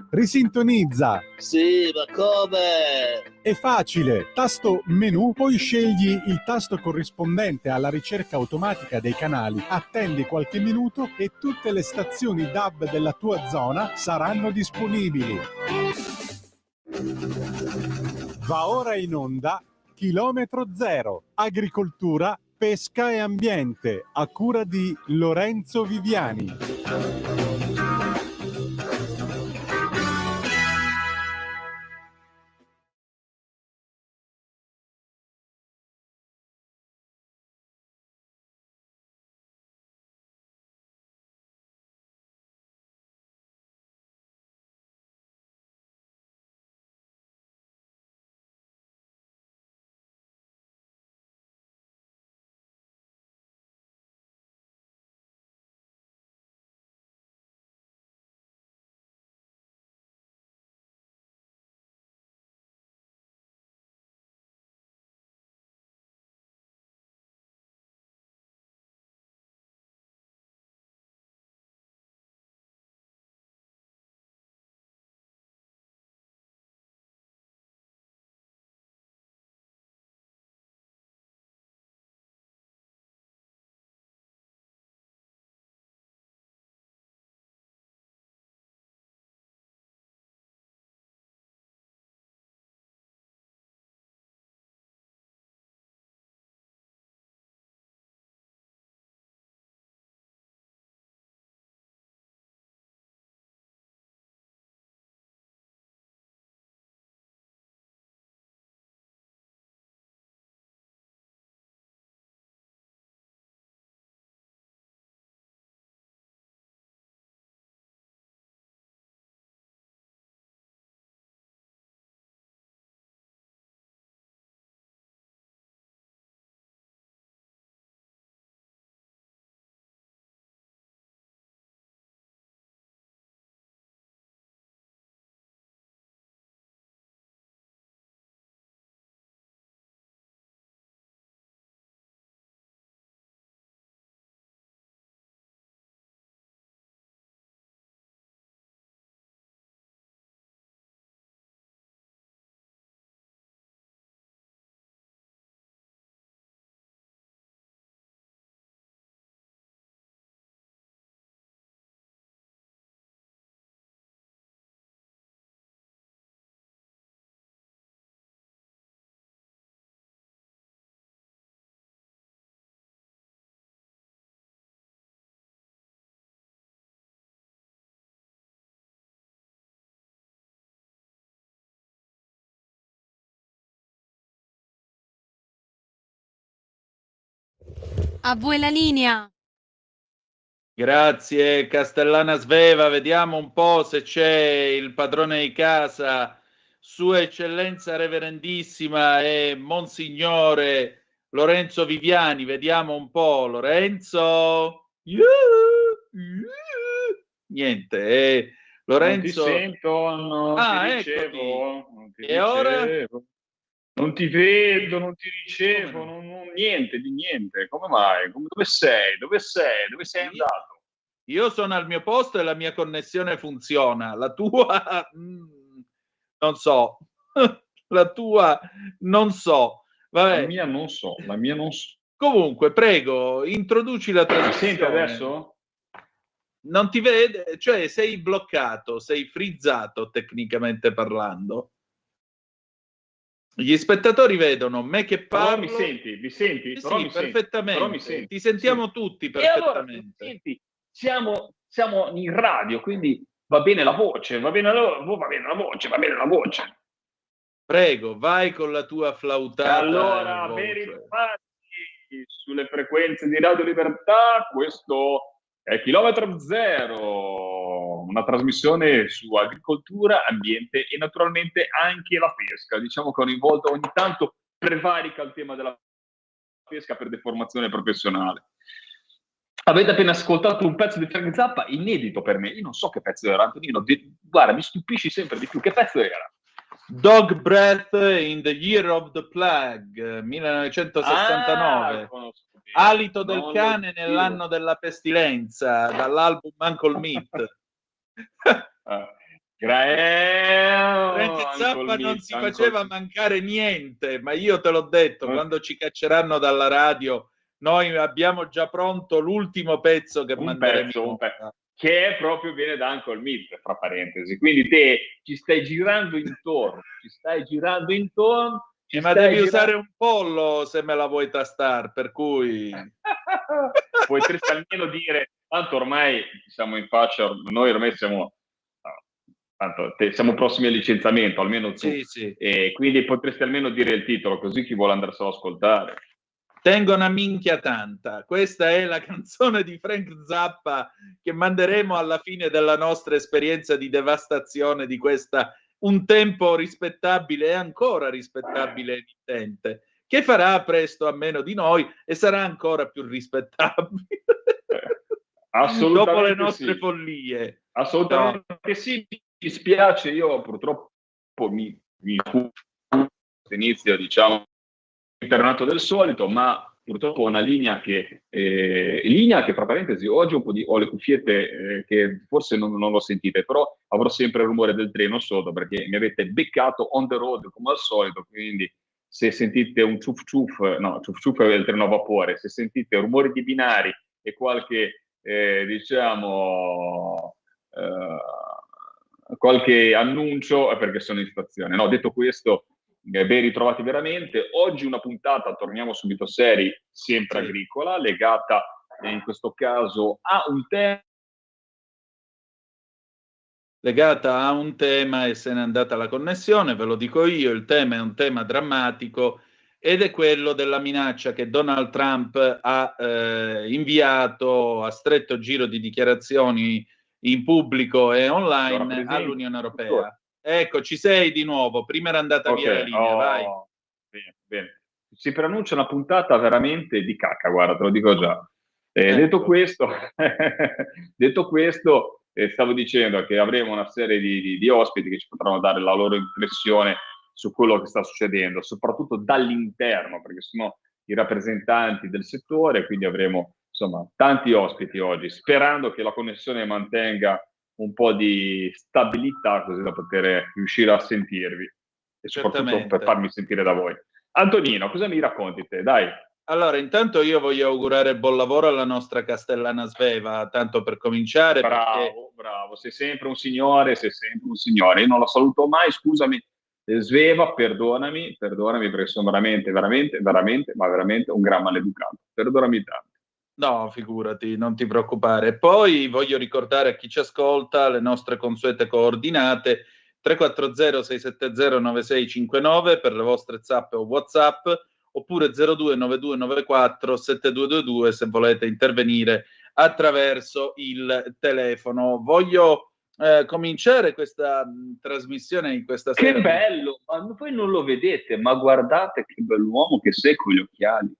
Risintonizza. Sì, ma come? È facile, tasto menu, poi scegli il tasto corrispondente alla ricerca automatica dei canali, attendi qualche minuto e tutte le stazioni DAB della tua zona saranno disponibili. Va ora in onda Chilometro Zero, agricoltura, pesca e ambiente, a cura di Lorenzo Viviani. A voi la linea. Grazie Castellana Sveva, vediamo un po' se c'è il padrone di casa, Sua Eccellenza Reverendissima e Monsignore Lorenzo Viviani, vediamo un po'. Lorenzo? Niente, Lorenzo... Non ti sento, non ti ricevo, Ora? Non ti vedo, non ti ricevo, niente di niente. Come mai? Dove sei? Dove sei andato? Io sono al mio posto e la mia connessione funziona. La tua non so. La tua non so. Vabbè. La mia non so. Comunque, prego, introduci la trasmissione. Mi senti adesso? Non ti vede, cioè sei bloccato, sei frizzato tecnicamente parlando. Gli spettatori vedono me che parlo. Però mi senti? Sì, perfettamente. Ti sentiamo tutti perfettamente. E allora, senti, siamo in radio, quindi va bene la voce, va bene la voce. Prego, vai con la tua flautata. Allora, ben ritrovati sulle frequenze di Radio Libertà, questo è Chilometro Zero, una trasmissione su agricoltura, ambiente e naturalmente anche la pesca. Diciamo che ogni volta, ogni tanto prevarica il tema della pesca per deformazione professionale. Avete appena ascoltato un pezzo di Frank Zappa, inedito per me. Io non so che pezzo era, Antonino. Guarda, mi stupisci sempre di più. Che pezzo era? Dog Breath in the Year of the Plague, 1969. Alito del cane nell'anno della pestilenza, dall'album Uncle Meat. Frank Zappa non si faceva mancare niente, ma io te l'ho detto, quando ci cacceranno dalla radio, noi abbiamo già pronto l'ultimo pezzo che manderemo. Un pezzo, che è proprio viene da Uncle Meat, fra parentesi. Quindi te ci stai girando intorno, ma devi usare un pollo se me la vuoi tastare, per cui potresti almeno dire, tanto ormai siamo in faccia, noi ormai siamo prossimi al licenziamento, almeno tu. Sì. E quindi potresti almeno dire il titolo, così chi vuole andarselo ad ascoltare. Tengo una minchia tanta. Questa è la canzone di Frank Zappa che manderemo alla fine della nostra esperienza di devastazione di questa un tempo rispettabile e ancora rispettabile emittente, che farà presto a meno di noi e sarà ancora più rispettabile. Assolutamente dopo le nostre follie. Assolutamente sì, mi dispiace, io purtroppo mi inizio, diciamo, internato del solito, ma purtroppo ho una linea che fra parentesi, oggi ho le cuffiette che forse non lo sentite, però avrò sempre il rumore del treno sotto perché mi avete beccato on the road come al solito, quindi se sentite un ciuff ciuff è il treno a vapore, se sentite rumori di binari e qualche qualche annuncio è perché sono in stazione. No, detto questo, ben ritrovati veramente. Oggi una puntata, torniamo subito seri, sempre agricola, legata in questo caso a un tema. Legata a un tema e se n'è andata la connessione, ve lo dico io, il tema è un tema drammatico ed è quello della minaccia che Donald Trump ha inviato a stretto giro di dichiarazioni in pubblico e online all'Unione Europea. Ecco, ci sei di nuovo, prima era andata via la linea, vai. Bene. Si preannuncia una puntata veramente di cacca, guarda, te lo dico già. Detto questo, stavo dicendo che avremo una serie di ospiti che ci potranno dare la loro impressione su quello che sta succedendo, soprattutto dall'interno, perché sono i rappresentanti del settore, quindi avremo insomma tanti ospiti oggi, sperando che la connessione mantenga un po' di stabilità così da poter riuscire a sentirvi e soprattutto per farmi sentire da voi. Antonino, cosa mi racconti te? Dai. Allora, intanto io voglio augurare buon lavoro alla nostra Castellana Sveva, tanto per cominciare. Bravo, sei sempre un signore. Io non la saluto mai, scusami, Sveva, perdonami perché sono veramente un gran maleducato. Perdonami tanto. No, figurati, non ti preoccupare. Poi voglio ricordare a chi ci ascolta le nostre consuete coordinate 340-670-9659 per le vostre zappe o WhatsApp, oppure 0292947222 se volete intervenire attraverso il telefono. Voglio cominciare questa trasmissione di questa sera. Che bello, ma voi non lo vedete, ma guardate che bell'uomo che sei con gli occhiali.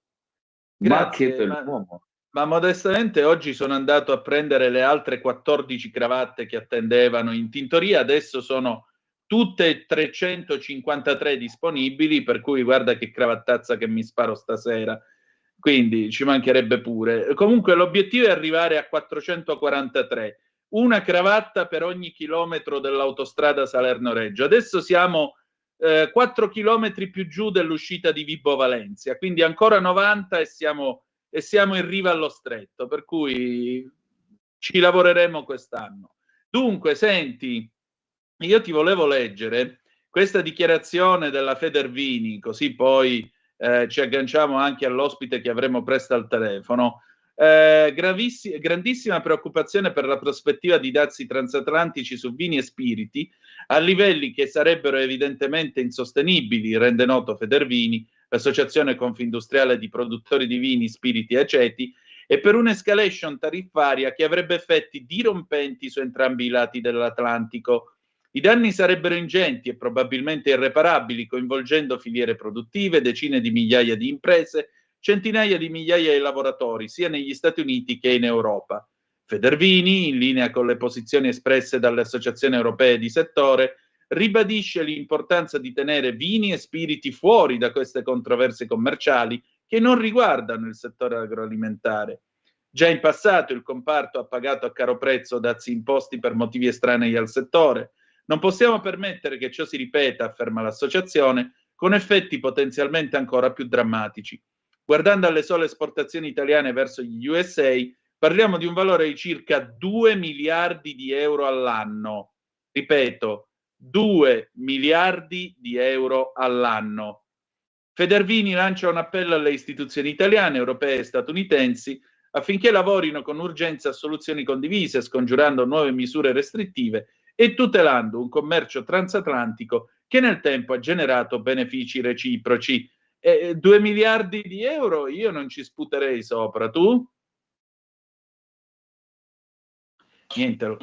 Grazie, ma che bell'uomo. Ma modestamente oggi sono andato a prendere le altre 14 cravatte che attendevano in tintoria, adesso sono tutte 353 disponibili, per cui guarda che cravattazza che mi sparo stasera, quindi ci mancherebbe pure. Comunque l'obiettivo è arrivare a 443, una cravatta per ogni chilometro dell'autostrada Salerno-Reggio. Adesso siamo 4 chilometri più giù dell'uscita di Vibo Valencia, quindi ancora 90 e siamo in riva allo stretto, per cui ci lavoreremo quest'anno. Dunque, senti, io ti volevo leggere questa dichiarazione della Federvini, così poi ci agganciamo anche all'ospite che avremo presto al telefono. Grandissima preoccupazione per la prospettiva di dazi transatlantici su vini e spiriti a livelli che sarebbero evidentemente insostenibili, rende noto Federvini, l'associazione confindustriale di produttori di vini, spiriti e aceti, e per un'escalation tariffaria che avrebbe effetti dirompenti su entrambi i lati dell'Atlantico. I danni sarebbero ingenti e probabilmente irreparabili, coinvolgendo filiere produttive, decine di migliaia di imprese, centinaia di migliaia di lavoratori, sia negli Stati Uniti che in Europa. Federvini, in linea con le posizioni espresse dalle associazioni europee di settore, ribadisce l'importanza di tenere vini e spiriti fuori da queste controversie commerciali che non riguardano il settore agroalimentare. Già in passato il comparto ha pagato a caro prezzo dazi imposti per motivi estranei al settore. Non possiamo permettere che ciò si ripeta, afferma l'associazione, con effetti potenzialmente ancora più drammatici. Guardando alle sole esportazioni italiane verso gli USA, parliamo di un valore di circa 2 miliardi di euro all'anno. Ripeto, 2 miliardi di euro all'anno. Federvini lancia un appello alle istituzioni italiane, europee e statunitensi affinché lavorino con urgenza a soluzioni condivise, scongiurando nuove misure restrittive e tutelando un commercio transatlantico che nel tempo ha generato benefici reciproci. 2 miliardi di euro io non ci sputerei sopra, tu? Niente.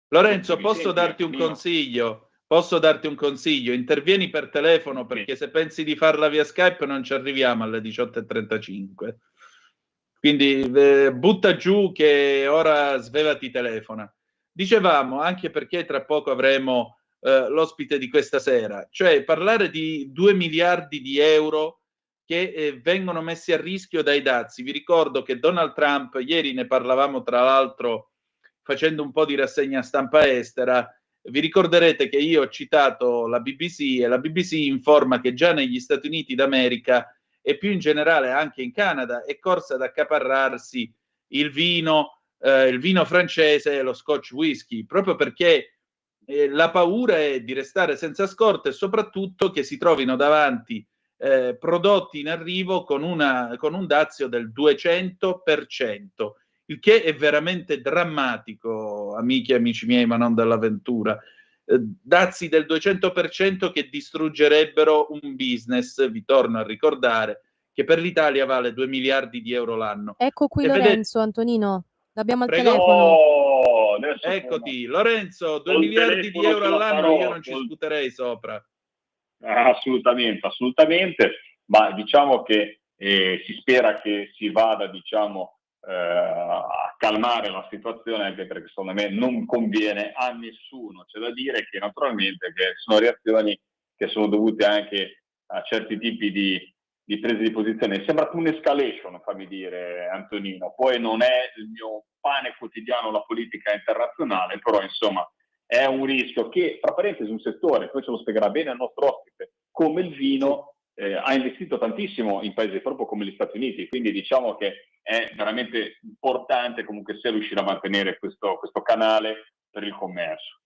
Lorenzo, posso darti un consiglio? Posso darti un consiglio? Intervieni per telefono, perché se pensi di farla via Skype non ci arriviamo alle 18:35. Quindi butta giù che ora Sveva ti telefona. Dicevamo, anche perché tra poco avremo l'ospite di questa sera, cioè parlare di 2 miliardi di euro che vengono messi a rischio dai dazi. Vi ricordo che Donald Trump, ieri ne parlavamo tra l'altro facendo un po' di rassegna stampa estera, vi ricorderete che io ho citato la BBC e la BBC informa che già negli Stati Uniti d'America e più in generale anche in Canada è corsa ad accaparrarsi il vino francese e lo Scotch whisky, proprio perché la paura è di restare senza scorte e soprattutto che si trovino davanti prodotti in arrivo con un dazio del 200%, il che è veramente drammatico, amiche e amici miei, ma non dell'avventura. Dazi del 200% che distruggerebbero un business, vi torno a ricordare, che per l'Italia vale 2 miliardi di euro l'anno. Ecco qui Lorenzo, Antonino, l'abbiamo al Prego? telefono. Oh, Eccoti, Lorenzo, 2 miliardi di euro all'anno io non ci sputerei sopra. Assolutamente, assolutamente, ma diciamo che si spera che si vada, diciamo, a calmare la situazione, anche perché secondo me non conviene a nessuno. C'è da dire che naturalmente che sono reazioni che sono dovute anche a certi tipi di prese di posizione. Sembra un'escalation, fammi dire, Antonino. Poi non è il mio pane quotidiano la politica internazionale, però insomma è un rischio che, tra parentesi, un settore, poi ce lo spiegherà bene il nostro ospite, come il vino, ha investito tantissimo in paesi proprio come gli Stati Uniti, quindi diciamo che è veramente importante comunque sia riuscire a mantenere questo canale per il commercio.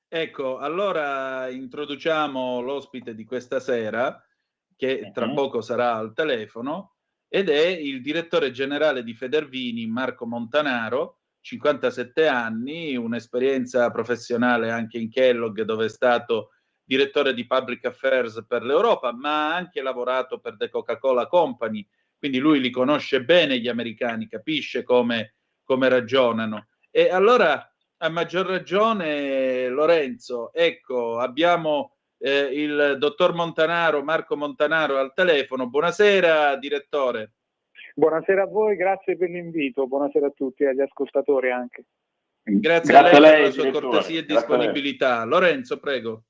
Ecco, allora introduciamo l'ospite di questa sera, che tra poco sarà al telefono, ed è il direttore generale di Federvini, Marco Montanaro, 57 anni, un'esperienza professionale anche in Kellogg, dove è stato direttore di Public Affairs per l'Europa, ma ha anche lavorato per The Coca-Cola Company, quindi lui li conosce bene gli americani, capisce come ragionano. E allora, a maggior ragione, Lorenzo, ecco, abbiamo il dottor Montanaro, Marco Montanaro al telefono. Buonasera, direttore. Buonasera a voi, grazie per l'invito, buonasera a tutti e agli ascoltatori anche. Grazie a lei per la sua cortesia e disponibilità. Lorenzo, prego.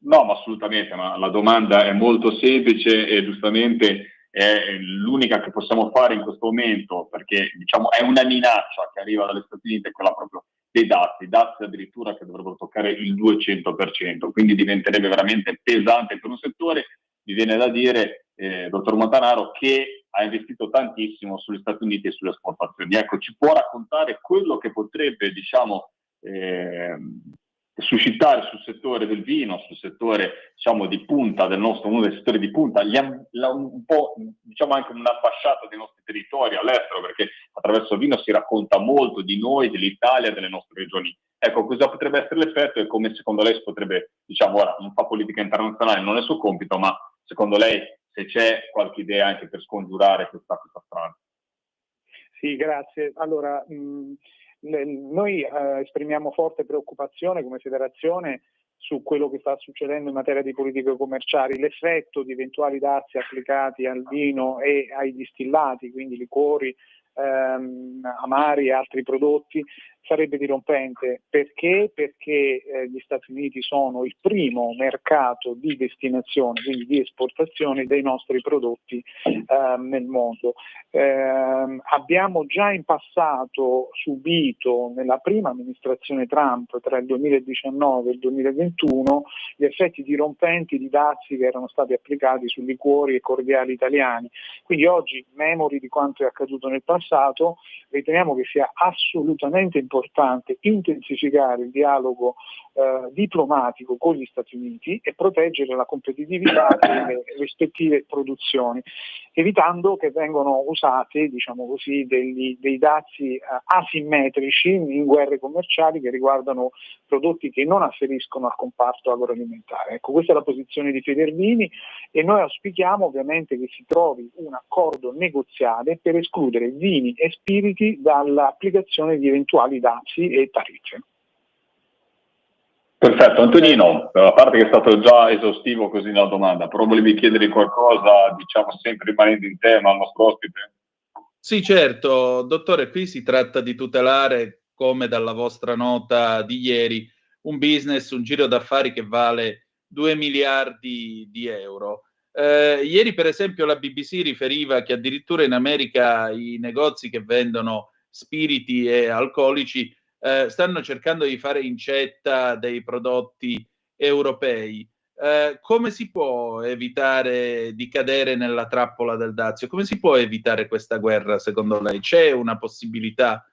No, ma assolutamente, ma la domanda è molto semplice e giustamente è l'unica che possiamo fare in questo momento, perché diciamo è una minaccia che arriva dagli Stati Uniti, è quella proprio dei dazi addirittura che dovrebbero toccare il 200%, quindi diventerebbe veramente pesante per un settore. Mi viene da dire, dottor Montanaro, che ha investito tantissimo sugli Stati Uniti e sulle esportazioni. Ecco, ci può raccontare quello che potrebbe, diciamo, suscitare sul settore del vino, sul settore, diciamo, di punta del nostro, uno dei settori di punta, un po', diciamo, anche un'ambasciata dei nostri territori all'estero, perché attraverso il vino si racconta molto di noi, dell'Italia, delle nostre regioni. Ecco, cosa potrebbe essere l'effetto e come secondo lei si potrebbe, diciamo, ora non fa politica internazionale, non è il suo compito, ma secondo lei se c'è qualche idea anche per scongiurare questa strada. Sì, grazie. Allora, noi esprimiamo forte preoccupazione come federazione su quello che sta succedendo in materia di politiche commerciali, l'effetto di eventuali dazi applicati al vino e ai distillati, quindi liquori, amari e altri prodotti, sarebbe dirompente. Perché? Perché gli Stati Uniti sono il primo mercato di destinazione, quindi di esportazione dei nostri prodotti nel mondo. Abbiamo già in passato subito, nella prima amministrazione Trump, tra il 2019 e il 2021, gli effetti dirompenti di dazi che erano stati applicati su liquori e cordiali italiani. Quindi oggi, memori di quanto è accaduto nel passato, riteniamo che sia assolutamente importante intensificare il dialogo diplomatico con gli Stati Uniti e proteggere la competitività delle rispettive produzioni, evitando che vengano usati, diciamo così, dei dazi asimmetrici in guerre commerciali che riguardano prodotti che non afferiscono al comparto agroalimentare. Ecco, questa è la posizione di Federvini e noi auspichiamo ovviamente che si trovi un accordo negoziale per escludere vini e spiriti dall'applicazione di eventuali dazi e tariffe. Perfetto, Antonino, a parte che è stato già esaustivo così nella domanda, però volevi chiedere qualcosa, diciamo sempre rimanendo in tema al nostro ospite? Sì, certo, dottore, qui si tratta di tutelare, come dalla vostra nota di ieri, un business, un giro d'affari che vale 2 miliardi di euro. Ieri, per esempio, la BBC riferiva che addirittura in America i negozi che vendono spiriti e alcolici stanno cercando di fare incetta dei prodotti europei. Come si può evitare di cadere nella trappola del dazio? Come si può evitare questa guerra, secondo lei? C'è una possibilità?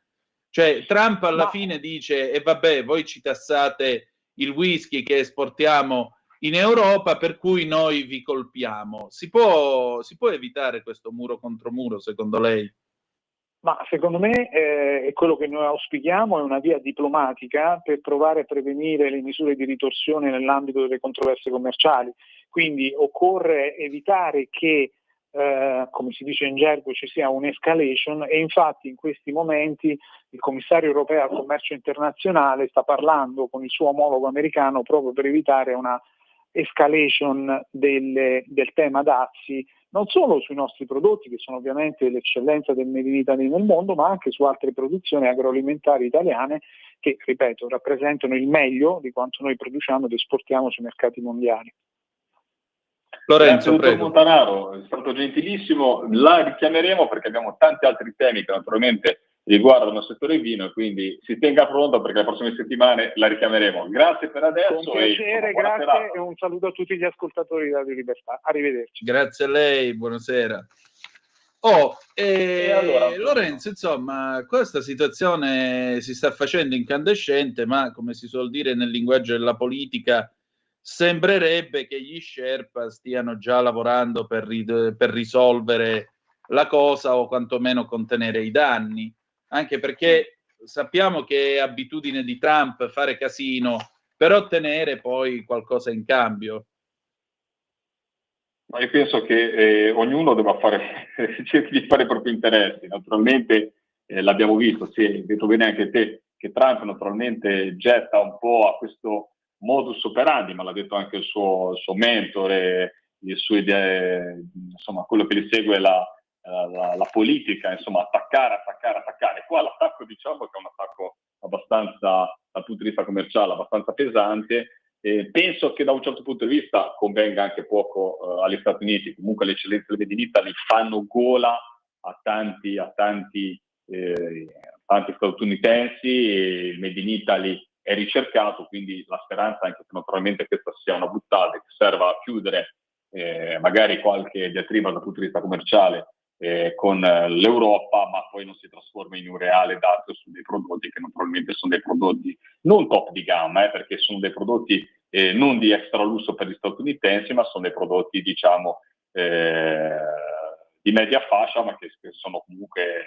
Cioè, Trump alla fine dice, e vabbè, voi ci tassate il whisky che esportiamo in Europa, per cui noi vi colpiamo. Si può evitare questo muro contro muro, secondo lei? Ma secondo me quello che noi auspichiamo è una via diplomatica per provare a prevenire le misure di ritorsione nell'ambito delle controversie commerciali. Quindi occorre evitare che, come si dice in gergo, ci sia un'escalation e infatti in questi momenti il commissario europeo al commercio internazionale sta parlando con il suo omologo americano proprio per evitare una escalation del tema dazi, non solo sui nostri prodotti, che sono ovviamente l'eccellenza del Made in Italy nel mondo, ma anche su altre produzioni agroalimentari italiane che, ripeto, rappresentano il meglio di quanto noi produciamo ed esportiamo sui mercati mondiali. Lorenzo, dottor prego. Montanaro, è stato gentilissimo, la richiameremo perché abbiamo tanti altri temi che naturalmente riguardano il settore vino e quindi si tenga pronto perché le prossime settimane la richiameremo. Grazie per adesso. Con piacere, grazie e un saluto a tutti gli ascoltatori di Radio Libertà. Arrivederci. Grazie a lei, buonasera. Allora, Lorenzo, insomma, questa situazione si sta facendo incandescente, ma come si suol dire nel linguaggio della politica, sembrerebbe che gli Sherpa stiano già lavorando per risolvere la cosa o quantomeno contenere i danni, anche perché sappiamo che è abitudine di Trump fare casino per ottenere poi qualcosa in cambio. Ma io penso che ognuno debba cerchi di fare i propri interessi. Naturalmente l'abbiamo visto, sì, hai detto bene anche te, che Trump naturalmente getta un po' a questo modus operandi, ma l'ha detto anche il suo mentore, le sue idee, insomma, quello che gli segue la politica, insomma, attaccare. Qua l'attacco, diciamo che è un attacco abbastanza, dal punto di vista commerciale, abbastanza pesante. Penso che da un certo punto di vista convenga anche poco agli Stati Uniti. Comunque le eccellenze del Made in Italy fanno gola a tanti statunitensi e il Made in Italy è ricercato, quindi la speranza anche che naturalmente questa sia una buttata che serva a chiudere magari qualche diatriba dal punto di vista commerciale con l'Europa, ma poi non si trasforma in un reale dato su dei prodotti che naturalmente sono dei prodotti non top di gamma, perché sono dei prodotti non di extra lusso per gli statunitensi, ma sono dei prodotti, diciamo, di media fascia, ma che sono comunque,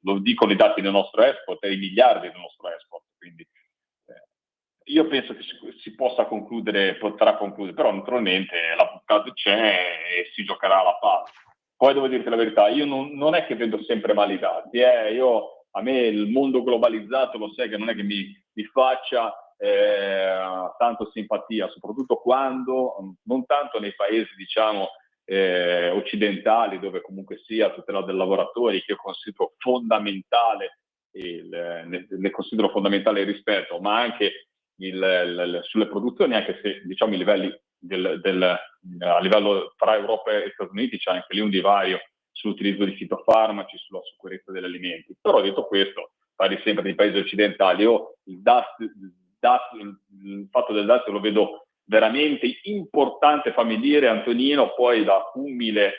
lo dicono i dati del nostro export, i miliardi del nostro export. Quindi io penso che si potrà concludere, però naturalmente l'avvocato c'è e si giocherà alla palla. Poi devo dirti la verità, io non è che vedo sempre male i dati, a me il mondo globalizzato lo sai che non è che mi faccia tanto simpatia, soprattutto quando, non tanto nei paesi, diciamo, occidentali, dove comunque sia la tutela dei lavoratori, che io considero fondamentale ne considero fondamentale il rispetto, ma anche sulle produzioni, anche se diciamo i livelli a livello tra Europa e Stati Uniti c'è anche lì un divario sull'utilizzo di fitofarmaci, sulla sicurezza degli alimenti. Però detto questo, parli sempre dei paesi occidentali, io il fatto del DAS lo vedo veramente importante, fammi dire, Antonino, poi da umile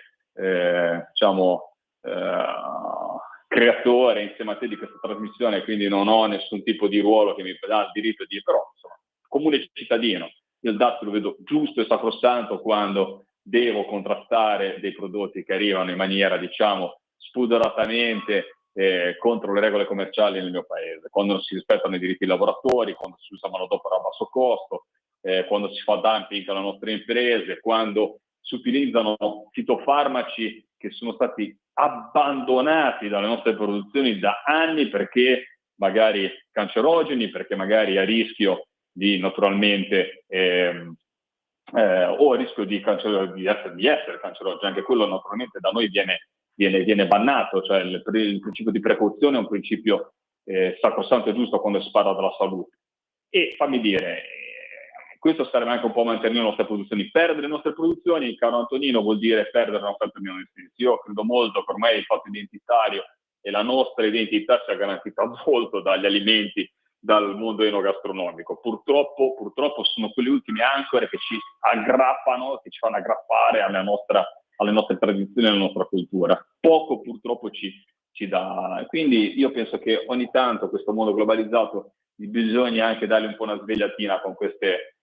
creatore insieme a te di questa trasmissione, quindi non ho nessun tipo di ruolo che mi dà il diritto di dire, però insomma, comune cittadino, il DAS lo vedo giusto e sacrosanto quando devo contrastare dei prodotti che arrivano in maniera, diciamo, spudoratamente contro le regole commerciali nel mio paese, quando non si rispettano i diritti dei lavoratori, quando si usa manodopera a basso costo, quando si fa dumping alle nostre imprese, quando si utilizzano fitofarmaci che sono stati abbandonati dalle nostre produzioni da anni perché magari cancerogeni, perché magari a rischio di naturalmente o a rischio di essere cancerogeni. Anche quello naturalmente da noi viene bannato, cioè il principio di precauzione è un principio sacrosanto e giusto quando si parla della salute. E fammi dire, questo serve anche un po' a mantenere le nostre produzioni. Perdere le nostre produzioni, caro Antonino, vuol dire perdere la nostra opinione. Io credo molto che ormai il fatto identitario e la nostra identità sia garantita molto dagli alimenti, dal mondo enogastronomico. Purtroppo sono quelle ultime ancore che ci aggrappano, che ci fanno aggrappare alle nostre tradizioni, alla nostra cultura. Poco purtroppo ci dà. Quindi io penso che ogni tanto questo mondo globalizzato bisogna anche dargli un po' una svegliatina con queste,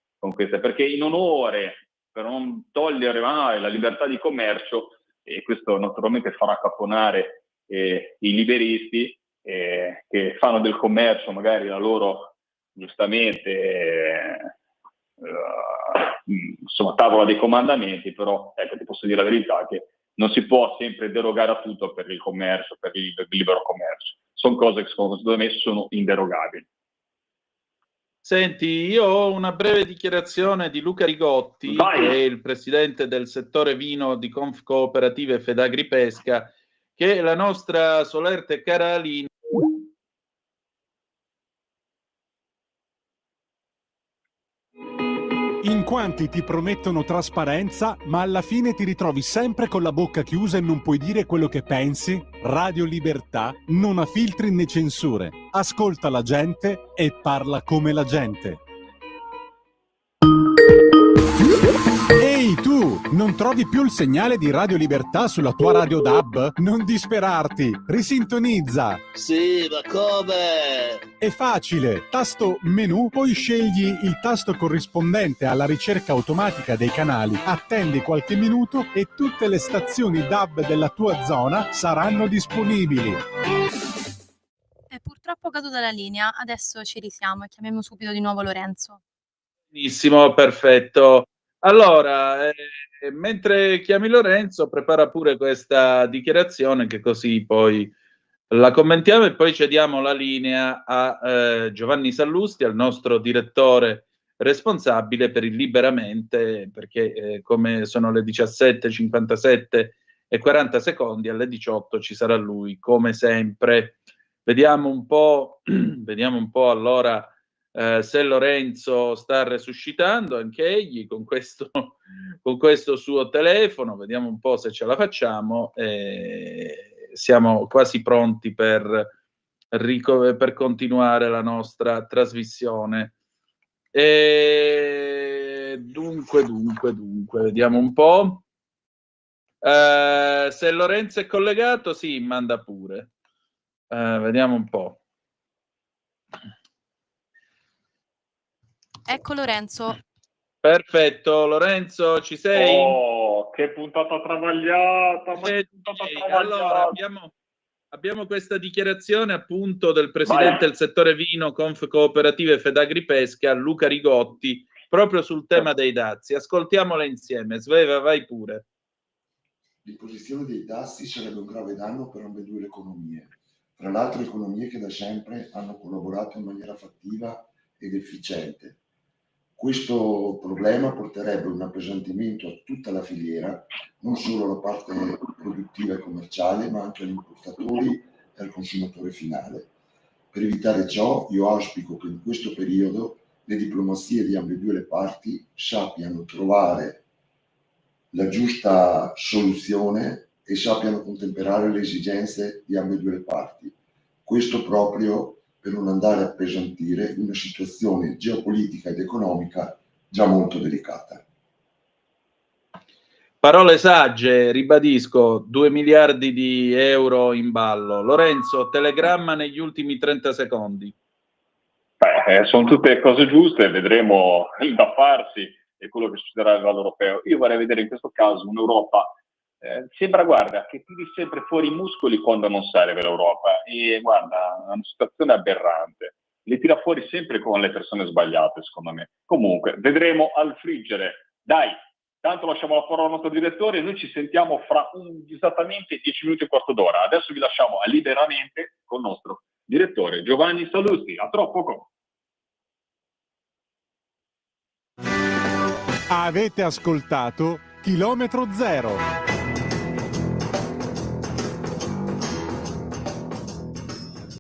perché in onore, per non togliere mai la libertà di commercio, e questo naturalmente farà accapponare i liberisti che fanno del commercio magari la loro, giustamente, insomma, tavola dei comandamenti, però ecco, ti posso dire la verità che non si può sempre derogare a tutto per il commercio, per il libero commercio. Sono cose che secondo me sono inderogabili. Senti, io ho una breve dichiarazione di Luca Rigotti, Vai. che è il presidente del settore vino di Confcooperative Fedagripesca, che la nostra solerte e cara linea. In quanti ti promettono trasparenza, ma alla fine ti ritrovi sempre con la bocca chiusa e non puoi dire quello che pensi? Radio Libertà non ha filtri né censure. Ascolta la gente e parla come la gente. Ehi tu, non trovi più il segnale di Radio Libertà sulla tua radio DAB? Non disperarti, risintonizza. Sì, ma come? È facile, tasto menu, poi scegli il tasto corrispondente alla ricerca automatica dei canali, attendi qualche minuto e tutte le stazioni DAB della tua zona saranno disponibili. È purtroppo caduta la linea, adesso ci risiamo e chiamiamo subito di nuovo Lorenzo. Benissimo, perfetto. Allora, mentre chiami Lorenzo, prepara pure questa dichiarazione che così poi la commentiamo e poi cediamo la linea a Giovanni Sallusti, al nostro direttore responsabile per il Liberamente, perché come sono le 17:57 e 40 secondi, alle 18 ci sarà lui, come sempre. Vediamo un po' allora se Lorenzo sta resuscitando anche egli con questo suo telefono. Vediamo un po' se ce la facciamo. Siamo quasi pronti per continuare la nostra trasmissione. Dunque, vediamo un po'. Se Lorenzo è collegato, sì, manda pure. Vediamo un po'. Ecco Lorenzo. Perfetto, Lorenzo, ci sei? Oh, che puntata travagliata! Allora, abbiamo questa dichiarazione appunto del presidente del settore vino Confcooperative Fedagripesca, Luca Rigotti, proprio sul tema dei dazi. Ascoltiamola insieme. Sveva, vai pure. L'imposizione dei dazi sarebbe un grave danno per ambedue le economie. Tra l'altro economie che da sempre hanno collaborato in maniera fattiva ed efficiente. Questo problema porterebbe un appesantimento a tutta la filiera, non solo alla parte produttiva e commerciale, ma anche agli importatori e al consumatore finale. Per evitare ciò, io auspico che in questo periodo le diplomazie di ambedue le parti sappiano trovare la giusta soluzione e sappiano contemperare le esigenze di ambedue le parti. Questo proprio per non andare a appesantire una situazione geopolitica ed economica già molto delicata. Parole sagge, ribadisco, 2 miliardi di euro in ballo. Lorenzo, telegramma negli ultimi 30 secondi. Sono tutte cose giuste, vedremo il da farsi e quello che succederà a livello europeo. Io vorrei vedere in questo caso un'Europa, sembra, guarda, che tiri sempre fuori i muscoli quando non serve l'Europa, e guarda, è una situazione aberrante. Le tira fuori sempre con le persone sbagliate, secondo me. Comunque, vedremo al friggere. Dai, tanto lasciamo la parola al nostro direttore e noi ci sentiamo fra esattamente 10 minuti e un quarto d'ora. Adesso vi lasciamo liberamente con il nostro direttore Giovanni Saluzzi. A tra poco. Avete ascoltato Chilometro Zero.